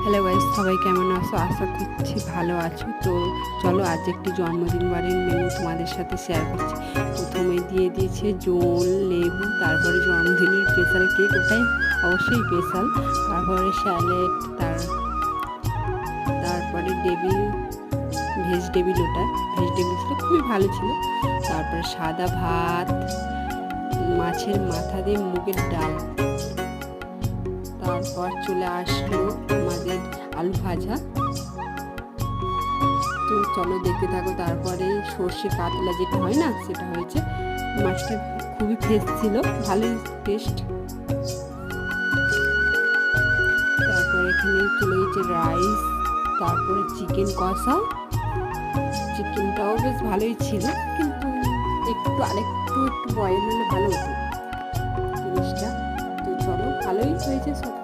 Hello guys, সবাই কেমন আছো? আশা করছি ভালো আছো। তো চলো আজ একটি জন্মদিন বারের মেনু তোমাদের সাথে শেয়ার করছি। প্রথমে দিয়ে দিয়েছে জল, লেবু, তারপরে জন্মদিনের স্পেশাল কেক, ওটাই অবশ্যই স্পেশাল। তারপরে স্যালাড, তারপরে ভেজিটেবিল ছিল, খুবই ভালো ছিল। তারপরে সাদা ভাত, মাছের মাথা দিয়ে মুগের ডাল। তারপর চলে আসলো আমাদের আলু ভাজা। তো চলো দেখতে থাকো। তারপরে সর্ষে কাতলা যেটা হয় না, সেটা হয়েছে। মাছটা খুবই ফ্রেশ ছিল, ভালোই টেস্ট। তারপরে এখানে চলে গেছে রাইস, তারপরে চিকেন কষা। চিকেনটাও বেশ ভালোই ছিল, কিন্তু আরেকটু বয়েল হলে ভালো হতো জিনিসটা। তো চলো, ভালোই হয়েছে সব।